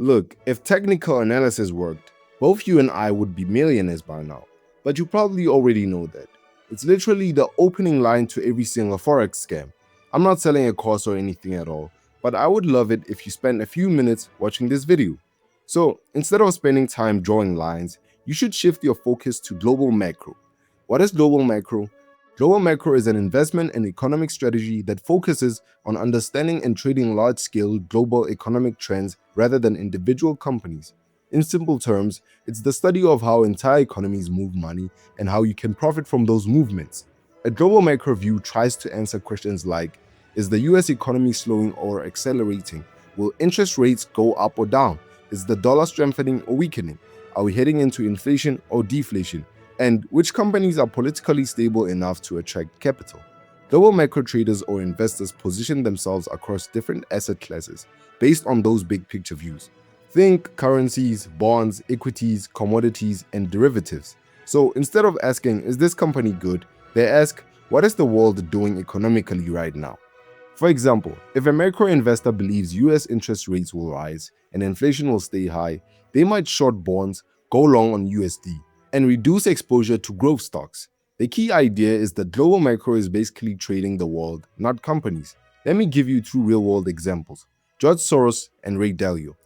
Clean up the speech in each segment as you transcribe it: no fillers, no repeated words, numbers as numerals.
Look, if technical analysis worked, both you and I would be millionaires by now. But you probably already know that. It's literally the opening line to every single forex scam. I'm not selling a course or anything at all, but I would love it if you spend a few minutes watching this video. So, instead of spending time drawing lines, you should shift your focus to global macro. What is global macro? Global macro is an investment and economic strategy that focuses on understanding and trading large-scale global economic trends rather than individual companies. In simple terms, it's the study of how entire economies move money and how you can profit from those movements. A global macro view tries to answer questions like, is the US economy slowing or accelerating? Will interest rates go up or down? Is the dollar strengthening or weakening? Are we heading into inflation or deflation? And which companies are politically stable enough to attract capital? Global macro traders or investors position themselves across different asset classes based on those big picture views. Think currencies, bonds, equities, commodities, and derivatives. So instead of asking, is this company good? They ask, what is the world doing economically right now? For example, if a macro investor believes US interest rates will rise and inflation will stay high, they might short bonds, go long on USD, and reduce exposure to growth stocks. The key idea is that global macro is basically trading the world, not companies. Let me give you two real-world examples: George Soros and Ray Dalio.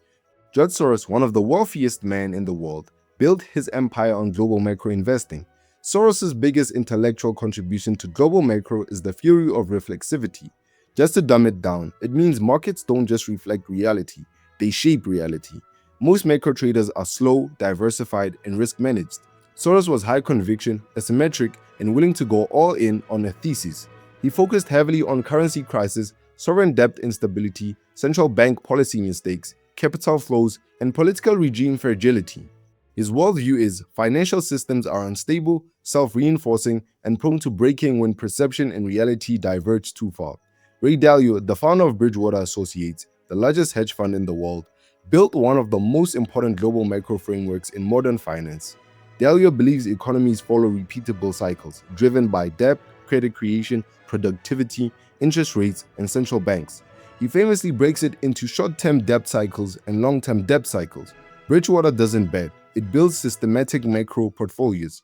George Soros, one of the wealthiest men in the world, built his empire on global macro investing. Soros's biggest intellectual contribution to global macro is the theory of reflexivity. Just to dumb it down, it means markets don't just reflect reality, they shape reality. Most macro traders are slow, diversified, and risk managed. Soros was high conviction, asymmetric, and willing to go all in on a thesis. He focused heavily on currency crisis, sovereign debt instability, central bank policy mistakes, capital flows, and political regime fragility. His worldview is financial systems are unstable, self-reinforcing, and prone to breaking when perception and reality diverge too far. Ray Dalio, the founder of Bridgewater Associates, the largest hedge fund in the world, built one of the most important global macro frameworks in modern finance. Dalio believes economies follow repeatable cycles, driven by debt, credit creation, productivity, interest rates, and central banks. He famously breaks it into short-term debt cycles and long-term debt cycles. Bridgewater doesn't bet, it builds systematic macro portfolios.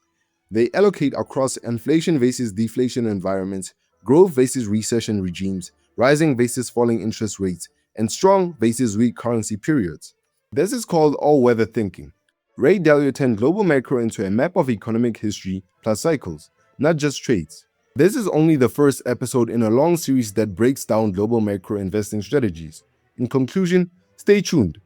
They allocate across inflation versus deflation environments, growth versus recession regimes, rising versus falling interest rates, and strong versus weak currency periods. This is called all-weather thinking. Ray Dalio turned global macro into a map of economic history plus cycles, not just trades. This is only the first episode in a long series that breaks down global macro investing strategies. In conclusion, stay tuned.